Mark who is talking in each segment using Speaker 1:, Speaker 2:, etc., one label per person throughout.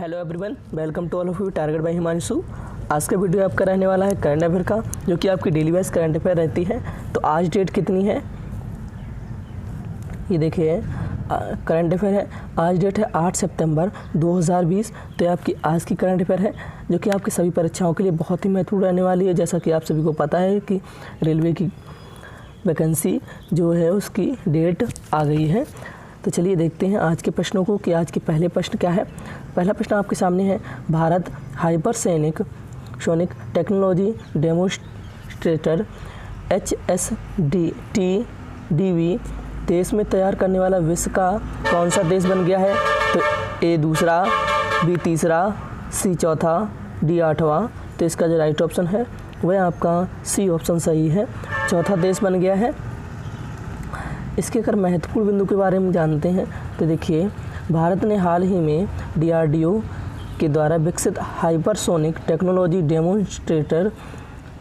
Speaker 1: Hello everyone, welcome to all of you. Target by Himanshu. आज का video आपका रहने वाला है करंट अफेयर का, जो कि आपकी डेली वाइज करंट अफेयर रहती है। तो आज डेट कितनी है ये देखिए, करंट अफेयर है। आज डेट है 8 सितंबर 2020। तो ये आपकी आज की करंट अफेयर है, जो कि आपकी सभी परीक्षाओं के लिए बहुत ही महत्वपूर्ण रहने वाली है। जैसा कि आप सभी को पता है कि रेलवे की वैकेंसी जो है उसकी डेट आ गई है। तो चलिए देखते हैं आज के प्रश्नों को कि आज के पहले प्रश्न क्या है। पहला प्रश्न आपके सामने है, Bharat hypersonic technology demonstrator HSTDV देश में तैयार करने वाला विश्व का कौन सा देश बन गया है? तो ए दूसरा, बी तीसरा, सी चौथा, डी आठवां। तो इसका जो राइट ऑप्शन है वह आपका सी ऑप्शन सही है, चौथा देश बन गया है। इसके अगर महत्वपूर्ण बिंदु के बारे में जानते हैं तो देखिए, भारत ने हाल ही में DRDO के द्वारा विकसित हाइपरसोनिक टेक्नोलॉजी डेमोन्स्ट्रेटर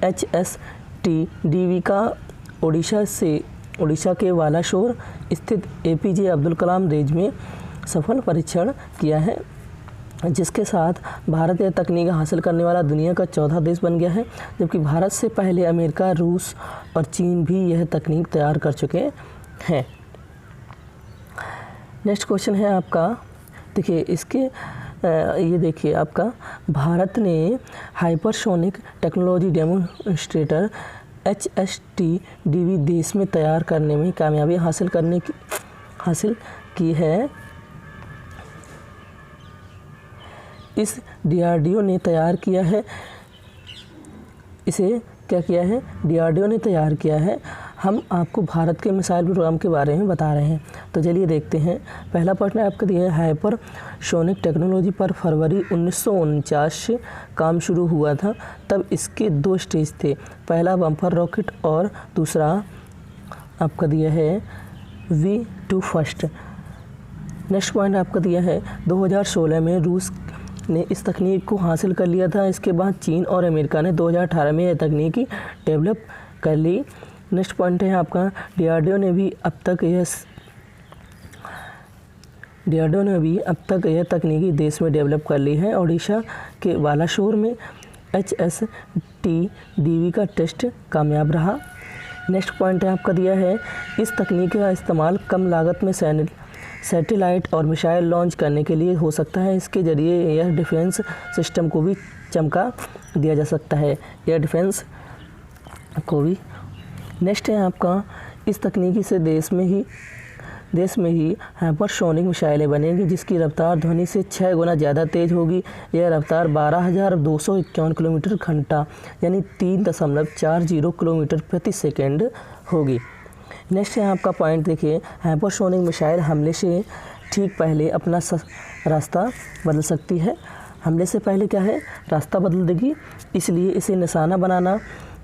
Speaker 1: HSTDV का उड़ीसा के बालासोर स्थित APJ अब्दुल कलाम रेंज में सफल परीक्षण किया है, जिसके साथ भारत यह तकनीक हासिल करने वाला दुनिया का चौथा देश बन गया है। जबकि भारत से पहले अमेरिका, रूस और चीन भी यह तकनीक तैयार कर चुके हैं। नेक्स्ट क्वेश्चन है आपका, देखिए इसके ये देखिए आपका, भारत ने हाइपरसोनिक टेक्नोलॉजी डेमोन्स्ट्रेटर HSTDV देश में तैयार करने में कामयाबी हासिल की है। इस DRDO ने तैयार किया है, इसे क्या किया है? DRDO ने तैयार किया है। हम आपको भारत के मिसाइल प्रोग्राम के बारे में बता रहे हैं। तो चलिए देखते हैं। पहला प्रश्न आपका दिया है, हाइपरसोनिक टेक्नोलॉजी पर फरवरी 1949 से काम शुरू हुआ था। तब इसके दो स्टेज थे, पहला बम्पर रॉकेट और दूसरा आपका दिया है V2 फर्स्ट। नेक्स्ट पॉइंट आपका दिया है, 2016 में रूस ने इस तकनीक को हासिल कर लिया था। इसके बाद चीन और अमेरिका ने 2018 में यह तकनीक डेवलप कर ली। नेक्स्ट पॉइंट है आपका, DRDO ने भी अब तक यह तकनीकी देश में डेवलप कर ली है। उड़ीसा के बालासोर में HSTDV का टेस्ट कामयाब रहा। नेक्स्ट पॉइंट है आपका दिया है, इस तकनीक का इस्तेमाल कम लागत में सैटेलाइट और मिसाइल लॉन्च करने के लिए हो सकता है। इसके ज़रिए एयर डिफेंस सिस्टम को भी चमका दिया जा सकता है, एयर डिफेंस को भी। नेक्स्ट है आपका, इस तकनीकी से देश में ही हाइपरसोनिक मिसाइलें बनेंगी, जिसकी रफ्तार ध्वनि से 6 गुना ज़्यादा तेज़ होगी। यह रफ्तार 12,251 किलोमीटर घंटा यानी 3.40 किलोमीटर प्रति सेकेंड होगी। नेक्स्ट है आपका पॉइंट, देखिए, हाइपरसोनिक मिसाइल हमले से ठीक पहले अपना रास्ता बदल सकती है। हमले से पहले क्या है? रास्ता बदल देगी, इसलिए इसे निशाना बनाना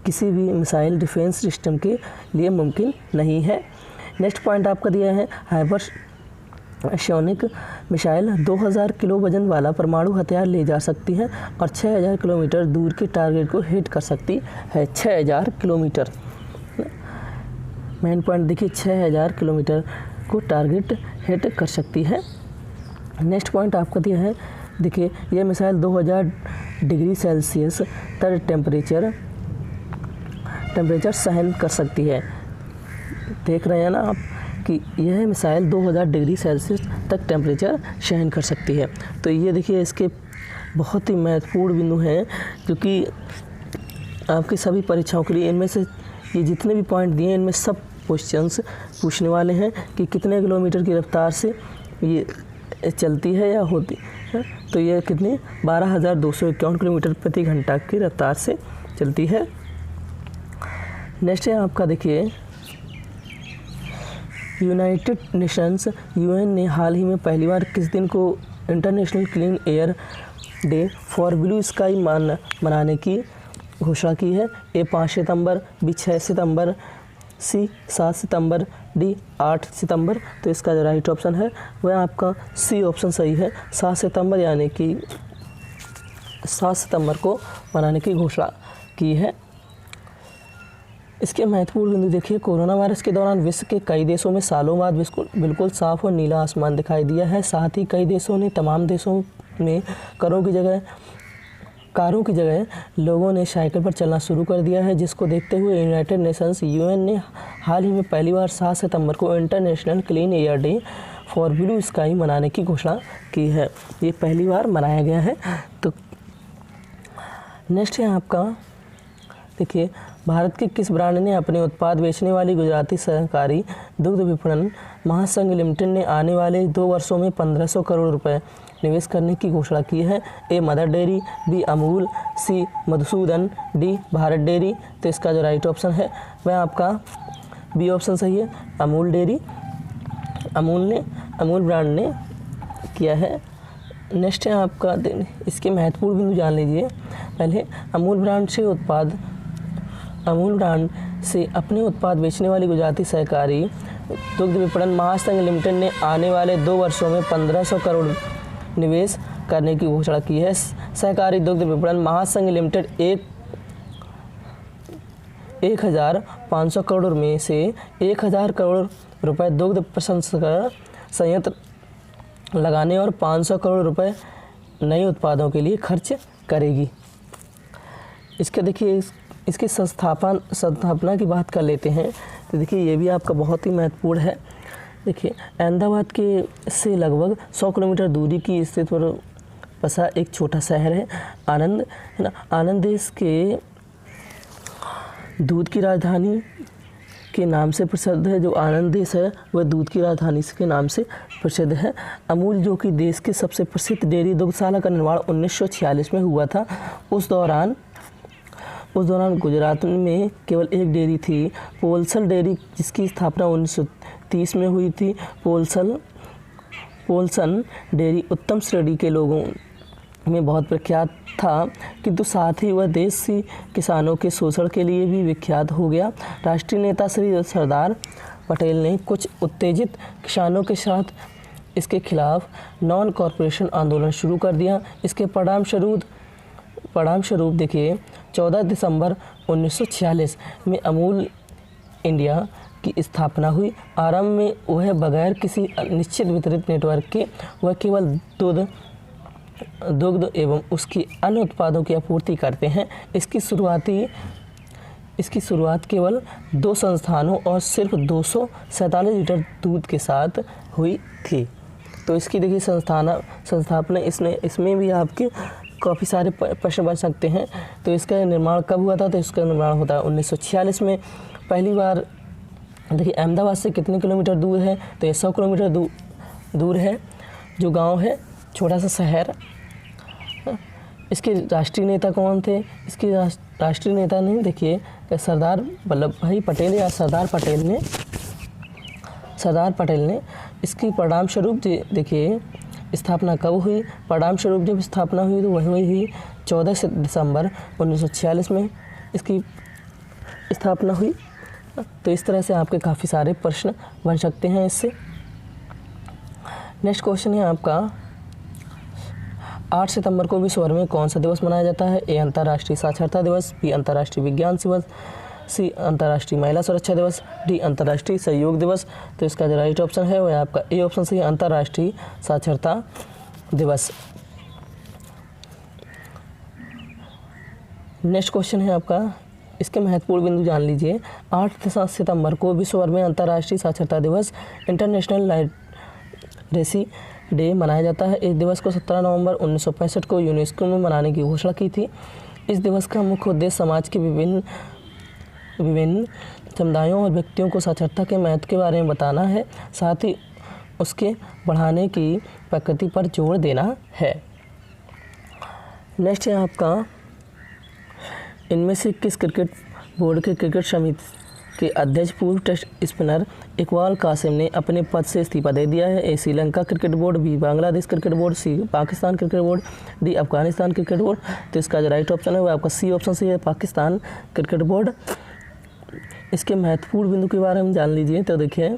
Speaker 1: किसी भी मिसाइल डिफेंस सिस्टम के लिए मुमकिन नहीं है। नेक्स्ट पॉइंट आपका दिया है, हाइपरसोनिक मिसाइल 2000 किलो वजन वाला परमाणु हथियार ले जा सकती है और 6000 किलोमीटर दूर के टारगेट को हिट कर सकती है। 6000 किलोमीटर, मेन पॉइंट देखिए, 6000 किलोमीटर को टारगेट हिट कर सकती है। नेक्स्ट पॉइंट आपका दिया है, देखिए यह मिसाइल 2000 डिग्री सेल्सियस तक टेम्परेचर सहन कर सकती है। देख रहे हैं ना आप कि यह मिसाइल 2000 डिग्री सेल्सियस तक टेम्परेचर सहन कर सकती है। तो ये देखिए, इसके बहुत ही महत्वपूर्ण बिंदु हैं, क्योंकि आपकी सभी परीक्षाओं के लिए इनमें से ये जितने भी पॉइंट दिए हैं, इनमें सब क्वेश्चंस पूछने वाले हैं कि कितने किलोमीटर की रफ्तार से ये चलती है या होती है। तो ये कितनी 12,251 किलोमीटर प्रति घंटा की रफ्तार से चलती है। नेक्स्ट है आपका, देखिए, यूनाइटेड नेशंस UN ने हाल ही में पहली बार किस दिन को international clean air day for blue sky मनाने की घोषणा की है? ए 5 सितंबर, बी 6 सितंबर, सी 7 सितंबर, डी 8 सितंबर। तो इसका जो राइट ऑप्शन है वह आपका सी ऑप्शन सही है, 7 सितंबर, यानी कि 7 सितंबर को मनाने की घोषणा की है। इसके महत्वपूर्ण बिंदु देखिए, कोरोना वायरस के दौरान विश्व के कई देशों में सालों बाद बिल्कुल साफ और नीला आसमान दिखाई दिया है। साथ ही कई देशों ने तमाम देशों में कारों की जगह लोगों ने साइकिल पर चलना शुरू कर दिया है, जिसको देखते हुए यूनाइटेड नेशंस यूएन ने हाल ही में पहली बार 7 सितंबर को international clean air day for blue sky मनाने की घोषणा की है। ये पहली बार मनाया गया है। तो नेक्स्ट है आपका, देखिए, भारत के किस ब्रांड ने अपने उत्पाद बेचने वाली गुजराती सहकारी दुग्ध विपणन महासंघ लिमिटेड ने आने वाले 2 वर्षों में 1500 करोड़ रुपए निवेश करने की घोषणा की है? A Mother Dairy, B Amul, C Madhusudan, D Bharat Dairy. तो इसका जो राइट ऑप्शन है वह आपका बी ऑप्शन सही है, अमूल डेयरी। अमूल ब्रांड ने किया है। नेक्स्ट है आपका, इसके महत्वपूर्ण बिंदु जान लीजिए। पहले, अमूल ब्रांड से अपने उत्पाद बेचने वाली गुजराती सहकारी दुग्ध विपणन महासंघ लिमिटेड ने आने वाले 2 वर्षों में 1500 करोड़ निवेश करने की घोषणा की है। सहकारी दुग्ध विपणन महासंघ लिमिटेड 1500 करोड़ में से 1000 करोड़ रुपए दुग्ध प्रसंस्करण संयंत्र लगाने और 500 करोड़ रुपए नए उत्पादों के लिए खर्च करेगी। इसके देखिए, इसकी संस्थापना की बात कर लेते हैं। तो देखिए, ये भी आपका बहुत ही महत्वपूर्ण है। देखिए, अहमदाबाद के से लगभग 100 किलोमीटर दूरी की स्थित पर बसा एक छोटा शहर है आनंद, है ना। आनंद देश के दूध की राजधानी के नाम से प्रसिद्ध है। जो आनंद देश है वह दूध की राजधानी के नाम से प्रसिद्ध है। अमूल, जो कि देश के सबसे प्रसिद्ध डेयरी दुग्धशाला का निर्माण 1946 में हुआ था। उस दौरान गुजरात में केवल एक डेयरी थी, पोलसल डेयरी, जिसकी स्थापना 1930 में हुई थी। पोलसन डेयरी उत्तम श्रेणी के लोगों में बहुत प्रख्यात था, किंतु साथ ही वह देसी किसानों के शोषण के लिए भी विख्यात हो गया। राष्ट्रीय नेता श्री सरदार पटेल ने कुछ उत्तेजित किसानों के साथ इसके खिलाफ नॉन कॉरपोरेशन आंदोलन शुरू कर दिया। इसके परिणामस्वरूप देखिए, 14 दिसंबर 1946 में अमूल इंडिया की स्थापना हुई। आरंभ में वह बगैर किसी निश्चित वितरित नेटवर्क के वह केवल दुग्ध एवं उसकी अन्य उत्पादों की आपूर्ति करते हैं। इसकी शुरुआत केवल 2 संस्थानों और सिर्फ 247 लीटर दूध के साथ हुई थी। तो इसकी देखिए संस्थापना इसमें भी आपके काफ़ी सारे प्रश्न बन सकते हैं। तो इसका निर्माण कब हुआ था? तो इसका निर्माण होता है 1946 में। पहली बार देखिए, अहमदाबाद से कितने किलोमीटर दूर है? तो ये 100 किलोमीटर दूर है। जो गांव है, छोटा सा शहर। इसके राष्ट्रीय नेता कौन थे? इसके राष्ट्रीय नेता ने देखिए सरदार वल्लभ भाई पटेल या सरदार पटेल ने इसकी परिणाम स्वरूप देखिए स्थापना कब हुई? परिणाम स्वरूप जब स्थापना हुई तो वही हुई 14 दिसंबर 1946 में इसकी स्थापना हुई। तो इस तरह से आपके काफ़ी सारे प्रश्न बन सकते हैं इससे। नेक्स्ट क्वेश्चन है आपका, 8 सितंबर को विश्व भर में कौन सा दिवस मनाया जाता है? ए अंतर्राष्ट्रीय साक्षरता दिवस, बी अंतर्राष्ट्रीय विज्ञान दिवस, सी अंतर्राष्ट्रीय महिला सुरक्षा दिवस, डी अंतर्राष्ट्रीय सहयोग दिवस। तो इसका जो राइट ऑप्शन है वह आपका ए ऑप्शन सही है, अंतर्राष्ट्रीय साक्षरता दिवस। नेक्स्ट क्वेश्चन है आपका, इसके महत्वपूर्ण बिंदु जान लीजिए। 8 सितंबर को विश्व भर में अंतर्राष्ट्रीय साक्षरता दिवस इंटरनेशनल लिटरेसी डे मनाया जाता है। इस दिवस को 17 नवंबर 1965 को यूनेस्को में मनाने की घोषणा की थी। इस दिवस का मुख्य उद्देश्य समाज के विभिन्न समुदायों और व्यक्तियों को साक्षरता के महत्व के बारे में बताना है, साथ ही उसके बढ़ाने की प्रकृति पर जोर देना है। नेक्स्ट है आपका, इनमें से किस क्रिकेट बोर्ड के क्रिकेट समिति के अध्यक्ष पूर्व टेस्ट स्पिनर इकबाल कासिम ने अपने पद से इस्तीफा दे दिया है? A Sri Lanka cricket board, B Bangladesh cricket board, C Pakistan cricket board, D Afghanistan cricket board. तो इसका जो राइट ऑप्शन है वो आपका सी ऑप्शन सही है, पाकिस्तान क्रिकेट बोर्ड। इसके महत्वपूर्ण बिंदु के बारे में जान लीजिए। तो देखिए,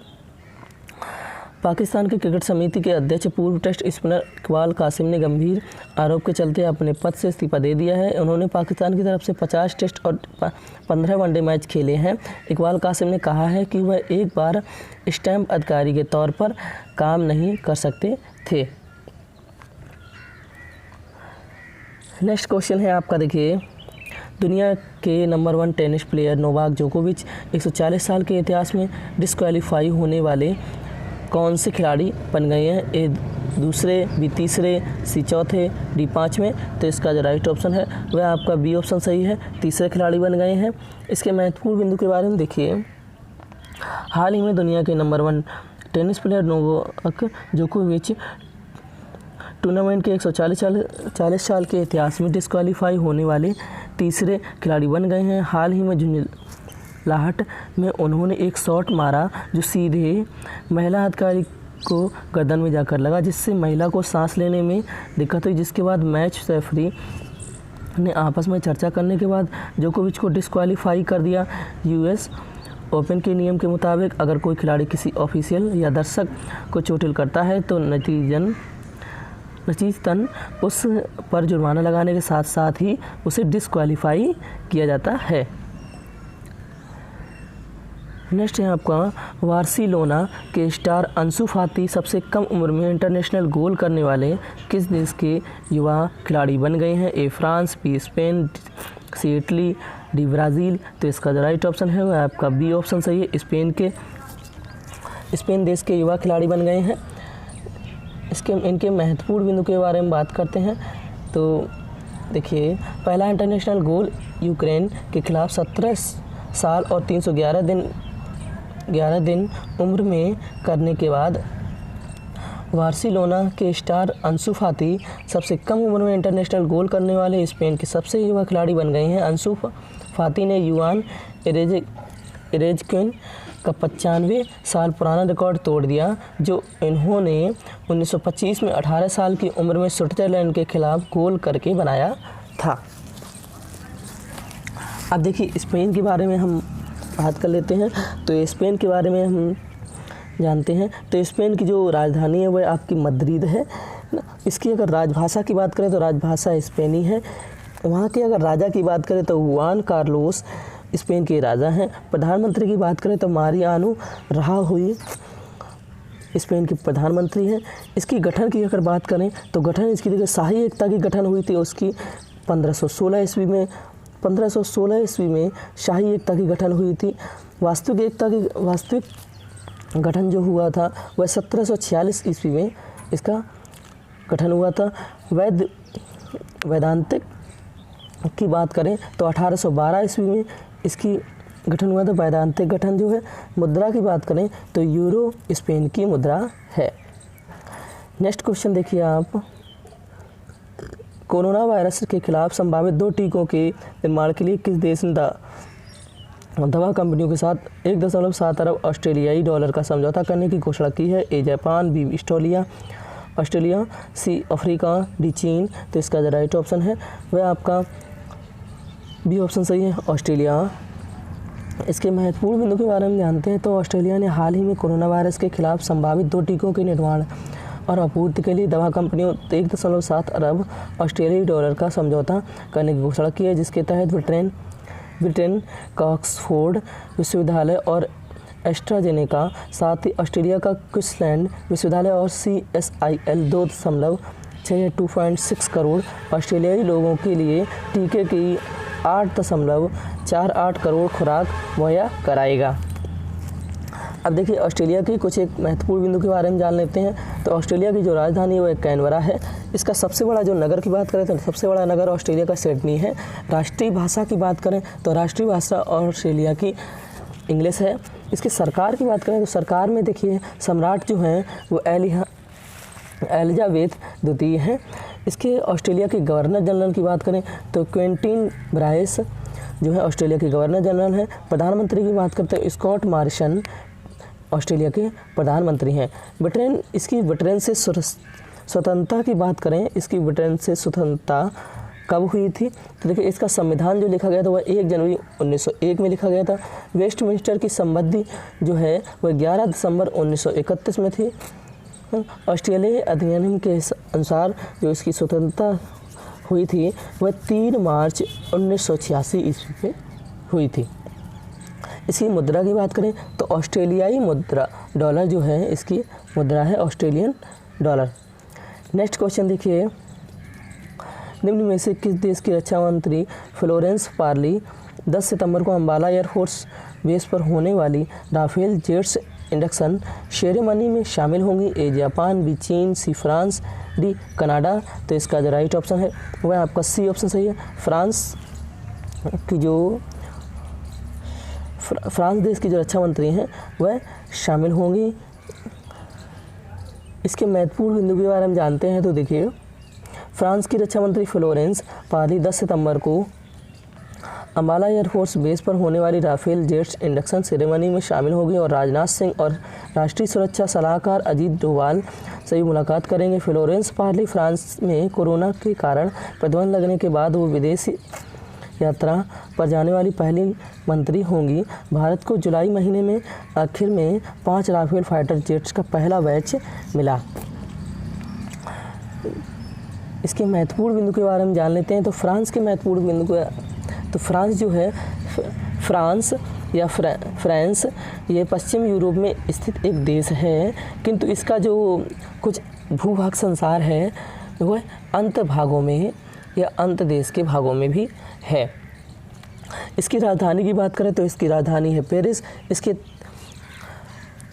Speaker 1: पाकिस्तान की क्रिकेट समिति के अध्यक्ष पूर्व टेस्ट स्पिनर इकबाल कासिम ने गंभीर आरोप के चलते अपने पद से इस्तीफा दे दिया है। उन्होंने पाकिस्तान की तरफ से 50 टेस्ट और 15 वनडे मैच खेले हैं। इकबाल कासिम ने कहा है कि वह एक बार स्टैंप अधिकारी के तौर पर काम नहीं कर सकते थे। नेक्स्ट क्वेश्चन है आपका, देखिए दुनिया के नंबर 1 टेनिस प्लेयर नोवाक जोकोविच 140 साल के इतिहास में डिस्क्वालीफाई होने वाले कौन से खिलाड़ी बन गए हैं? ए दूसरे, बी तीसरे, सी चौथे, डी पाँचवें। तो इसका जो राइट ऑप्शन है वह आपका बी ऑप्शन सही है, तीसरे खिलाड़ी बन गए हैं। इसके महत्वपूर्ण बिंदु के बारे में देखिए, हाल ही में दुनिया के नंबर 1 टेनिस प्लेयर नोवाक जोकोविच टूर्नामेंट के 140 साल के इतिहास में डिस्क्वालीफाई होने वाले तीसरे खिलाड़ी बन गए हैं। हाल ही में झुंझलाहट में उन्होंने एक शॉट मारा जो सीधे महिला अधिकारी को गर्दन में जाकर लगा, जिससे महिला को सांस लेने में दिक्कत हुई, जिसके बाद मैच रेफरी ने आपस में चर्चा करने के बाद जोकोविच को डिस्क्वालीफाई कर दिया। यूएस ओपन के नियम के मुताबिक अगर कोई खिलाड़ी किसी ऑफिशियल या दर्शक को चोटिल करता है तो नतीजतन उस पर जुर्माना लगाने के साथ साथ ही उसे डिस्क्वालीफाई किया जाता है। नेक्स्ट है आपका, बार्सिलोना के स्टार अंसु फाती सबसे कम उम्र में इंटरनेशनल गोल करने वाले किस देश के युवा खिलाड़ी बन गए हैं? A France, B Spain, C Italy, D Brazil. तो इसका जो राइट ऑप्शन है वह आपका बी ऑप्शन सही है, स्पेन देश के युवा खिलाड़ी बन गए हैं। इनके महत्वपूर्ण बिंदु के बारे में बात करते हैं तो देखिए, पहला इंटरनेशनल गोल यूक्रेन के खिलाफ 17 साल और 311 दिन उम्र में करने के बाद बार्सिलोना के स्टार अंसु फाती सबसे कम उम्र में इंटरनेशनल गोल करने वाले स्पेन के सबसे युवा खिलाड़ी बन गए हैं। अंसु फाती ने युवान एरेजक्विन का 95 साल पुराना रिकॉर्ड तोड़ दिया, जो इन्होंने 1925 में 18 साल की उम्र में स्विट्जरलैंड के खिलाफ गोल करके बनाया था। अब देखिए, स्पेन के बारे में हम बात कर लेते हैं। तो स्पेन के बारे में हम जानते हैं तो स्पेन की जो राजधानी है वह आपकी मद्रिद है। इसकी अगर राजभाषा की बात करें तो राजभाषा स्पेनी है। वहाँ के अगर राजा की बात करें तो जुआन कार्लोस स्पेन के राजा हैं। प्रधानमंत्री की बात करें तो मारियानो राहोय स्पेन के प्रधानमंत्री हैं। इसकी गठन की अगर बात करें तो गठन इसकी देखिए शाही एकता की गठन हुई थी उसकी 1516 ईस्वी में शाही एकता की गठन हुई थी। वास्तविक गठन जो हुआ था वह 1746 ईस्वी में इसका गठन हुआ था। वैदांतिक की बात करें तो 1812 ईस्वी में इसकी गठन हुआ था। वैदांतिक गठन जो है, मुद्रा की बात करें तो यूरो स्पेन की मुद्रा है। नेक्स्ट क्वेश्चन देखिए आप, कोरोना वायरस के खिलाफ संभावित 2 टीकों के निर्माण के लिए किस देश ने दवा कंपनियों के साथ 1.7 अरब ऑस्ट्रेलियाई डॉलर का समझौता करने की घोषणा की है? A Japan, B Australia, C Africa, D चीन। तो इसका जो राइट ऑप्शन है वह आपका बी ऑप्शन सही है, ऑस्ट्रेलिया। इसके महत्वपूर्ण बिंदु के बारे में जानते हैं तो ऑस्ट्रेलिया ने हाल ही में कोरोना वायरस के खिलाफ संभावित 2 टीकों के निर्माण और आपूर्ति के लिए दवा कंपनियों 1.7 अरब ऑस्ट्रेलियाई डॉलर का समझौता करने की घोषणा की है, जिसके तहत ब्रिटेन का ऑक्सफोर्ड विश्वविद्यालय और एस्ट्राजेनेका, साथ ही ऑस्ट्रेलिया का क्वींसलैंड विश्वविद्यालय और CSIL 2.6 करोड़ ऑस्ट्रेलियाई लोगों के लिए टीके की 8.48 करोड़ खुराक मुहैया कराएगा। अब देखिए, ऑस्ट्रेलिया की कुछ एक महत्वपूर्ण बिंदु के बारे में जान लेते हैं। तो ऑस्ट्रेलिया की जो राजधानी है वह कैनबरा है। इसका सबसे बड़ा जो नगर की बात करें तो सबसे बड़ा नगर ऑस्ट्रेलिया का सिडनी है। राष्ट्रीय भाषा की बात करें तो राष्ट्रीय भाषा ऑस्ट्रेलिया की इंग्लिश है। इसकी सरकार की बात करें तो सरकार में देखिए, सम्राट जो हैं वो एलिजाबेथ द्वितीय हैं। इसके ऑस्ट्रेलिया के गवर्नर जनरल की बात करें तो क्विंटीन ब्राइस जो है ऑस्ट्रेलिया के गवर्नर जनरल हैं। प्रधानमंत्री की बात करते हैं स्कॉट मॉरिसन ऑस्ट्रेलिया के प्रधानमंत्री हैं। ब्रिटेन से स्वतंत्रता की बात करें, इसकी ब्रिटेन से स्वतंत्रता कब हुई थी? तो देखिए, इसका संविधान जो लिखा गया था वह 1 जनवरी 1901 में लिखा गया था। वेस्टमिंस्टर की संबंधी जो है वह 11 दिसंबर 1931 में थी। ऑस्ट्रेलियाई अधिनियम के अनुसार जो इसकी स्वतंत्रता हुई थी वह 3 मार्च 1986 ईस्वी में हुई थी। इसकी मुद्रा की बात करें तो ऑस्ट्रेलियाई मुद्रा डॉलर जो है इसकी मुद्रा है ऑस्ट्रेलियन डॉलर। नेक्स्ट क्वेश्चन देखिए, निम्न में से किस देश की रक्षा मंत्री फ्लोरेंस पार्ली 10 सितंबर को अम्बाला एयरफोर्स बेस पर होने वाली राफेल जेट्स इंडक्शन सेरेमनी में शामिल होंगी? ए जापान, बी चीन, सी फ्रांस, डी कनाडा। तो इसका जो राइट ऑप्शन है वह आपका सी ऑप्शन सही है। फ्रांस देश की जो रक्षा मंत्री हैं वह शामिल होंगी। इसके महत्वपूर्ण बिंदु के बारे में जानते हैं तो देखिए, फ्रांस की रक्षा मंत्री फ्लोरेंस पार्ली 10 सितंबर को अम्बाला एयरफोर्स बेस पर होने वाली राफेल जेट्स इंडक्शन सेरेमनी में शामिल होगी और राजनाथ सिंह और राष्ट्रीय सुरक्षा सलाहकार अजीत डोभाल से मुलाकात करेंगे। फ्लोरेंस पार्ली फ्रांस में कोरोना के कारण प्रतिबंध लगने के बाद वो विदेश यात्रा पर जाने वाली पहली मंत्री होंगी। भारत को जुलाई महीने में आखिर में 5 राफेल फाइटर जेट्स का पहला बैच मिला। इसके महत्वपूर्ण बिंदु के बारे में जान लेते हैं। तो फ्रांस के महत्वपूर्ण बिंदु तो फ्रांस जो है, फ्रांस या फ्रांस ये पश्चिम यूरोप में स्थित एक देश है, किंतु इसका जो कुछ भूभाग संसार है वह अंत भागों में या अंत देश के भागों में भी है। इसकी राजधानी की बात करें तो इसकी राजधानी है पेरिस। इसके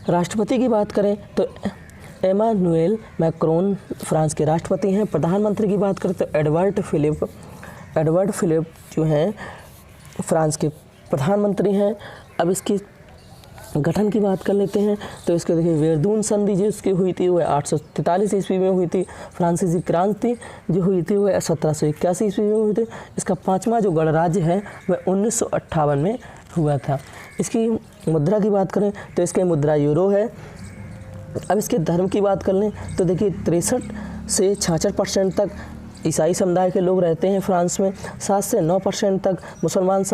Speaker 1: राष्ट्रपति की बात करें तो एमानुएल मैक्रोन फ्रांस के राष्ट्रपति हैं। प्रधानमंत्री की बात करें तो एडवर्ड फिलिप जो हैं फ्रांस के प्रधानमंत्री हैं। अब इसकी गठन की बात कर लेते हैं तो इसके देखिए, वेरदून संधि जो इसकी हुई थी वह 843 ईस्वी में हुई थी। फ्रांसीसी क्रांति जो हुई थी वह 1781 ईस्वी में हुई थी। इसका 5वां जो गणराज्य है वह 1958 में हुआ था। इसकी मुद्रा की बात करें तो इसकी मुद्रा यूरो है। अब इसके धर्म की बात कर लें तो देखिए, 63 से 66% तक ईसाई समुदाय के लोग रहते हैं फ्रांस में। 7 से 9% तक मुसलमान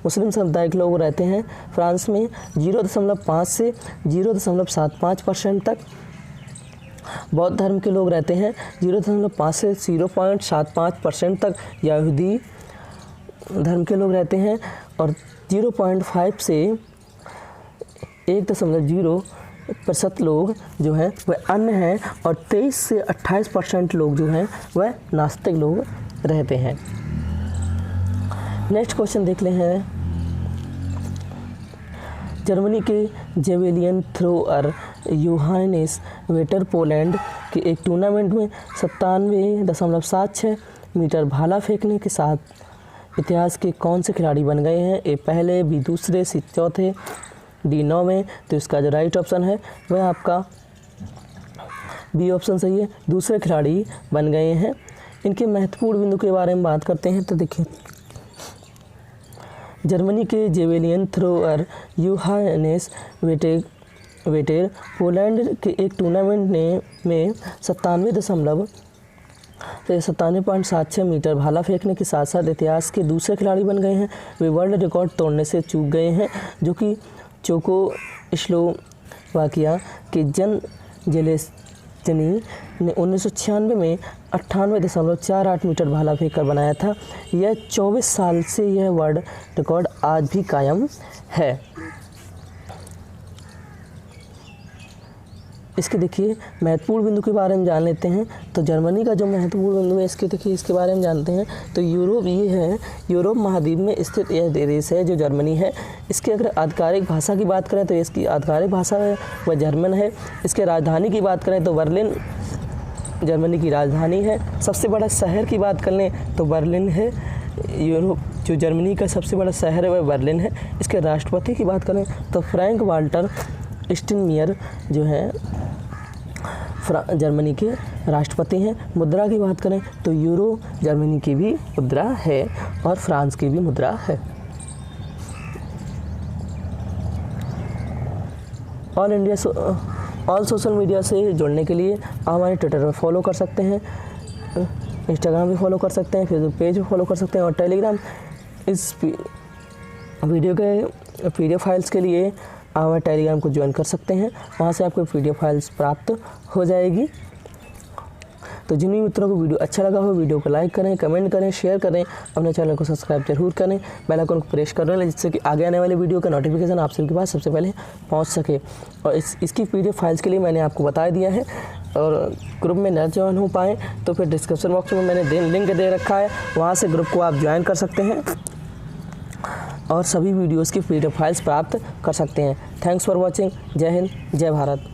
Speaker 1: मुस्लिम समुदाय के लोग रहते हैं फ्रांस में। 0.5 से 0.75% तक बौद्ध धर्म के लोग रहते हैं। 0.5 से 0.75% तक यहूदी धर्म के लोग रहते हैं और 0.5 से 1.0% लोग जो हैं वह अन्य हैं और 23 से 28% लोग जो हैं वह नास्तिक लोग रहते हैं। नेक्स्ट क्वेश्चन देख ले हैं। जर्मनी के javelin thrower Iohannis waiter Poland के एक टूर्नामेंट में 97.76 मीटर भाला फेंकने के साथ इतिहास के कौन से खिलाड़ी बन गए हैं? ए पहले, बी दूसरे, सी चौथे, डी 9वें। तो इसका जो राइट ऑप्शन है वह आपका बी ऑप्शन सही है, दूसरे खिलाड़ी बन गए हैं। इनके महत्वपूर्ण बिंदु के बारे में बात करते हैं तो देखिए, जर्मनी के javelin thrower Iohannis waiter Poland के एक टूर्नामेंट में 97.76 मीटर भाला फेंकने के साथ साथ इतिहास के दूसरे खिलाड़ी बन गए हैं। वे वर्ल्ड रिकॉर्ड तोड़ने से चूक गए हैं, जो कि चेकोस्लोवाकिया के जन जेलेस्नी ने 1996 में 98.48 मीटर भाला फेंक कर बनाया था। यह 24 साल से यह वर्ल्ड रिकॉर्ड आज भी कायम है। इसके देखिए महत्वपूर्ण बिंदु के बारे में जान लेते हैं। तो जर्मनी का जो महत्वपूर्ण बिंदु है इसके देखिए, इसके बारे में जानते हैं। तो यूरोप महाद्वीप में स्थित यह देश है जो जर्मनी है। इसके अगर आधिकारिक भाषा की बात करें तो इसकी आधिकारिक भाषा है वह जर्मन है। इसके राजधानी की बात करें तो बर्लिन जर्मनी की राजधानी है। सबसे बड़ा शहर की बात कर लें तो बर्लिन है। जो जर्मनी का सबसे बड़ा शहर है वह बर्लिन है। इसके राष्ट्रपति की बात करें तो फ्रैंक वाल्टर स्टाइनमायर जो है जर्मनी के राष्ट्रपति हैं। मुद्रा की बात करें तो यूरो जर्मनी की भी मुद्रा है और फ्रांस की भी मुद्रा है। ऑल सोशल मीडिया से जुड़ने के लिए आप हमारे ट्विटर पर फॉलो कर सकते हैं, इंस्टाग्राम पे फॉलो कर सकते हैं, फेसबुक पेज पे फॉलो कर सकते हैं और टेलीग्राम इस वीडियो के PDF फाइल्स के लिए आप हमारे टेलीग्राम को ज्वाइन कर सकते हैं। वहाँ से आपको PDF फाइल्स प्राप्त हो जाएगी। तो जिन भी मित्रों को वीडियो अच्छा लगा हो वीडियो को लाइक करें, कमेंट करें, शेयर करें, अपने चैनल को सब्सक्राइब जरूर करें, बेल आइकन को प्रेस कर लें जिससे कि आगे आने वाले वीडियो का नोटिफिकेशन आप सबके पास सबसे पहले पहुंच सके। और इसकी PDF फाइल्स के लिए मैंने आपको बता दिया है और ग्रुप में न ज्वाइन हो पाएँ तो फिर डिस्क्रिप्शन बॉक्स में मैंने लिंक दे रखा है, वहाँ से ग्रुप को आप ज्वाइन कर सकते हैं और सभी वीडियोज़ की PDF फाइल्स प्राप्त कर सकते हैं। Thanks for watching. जय हिंद, जय भारत।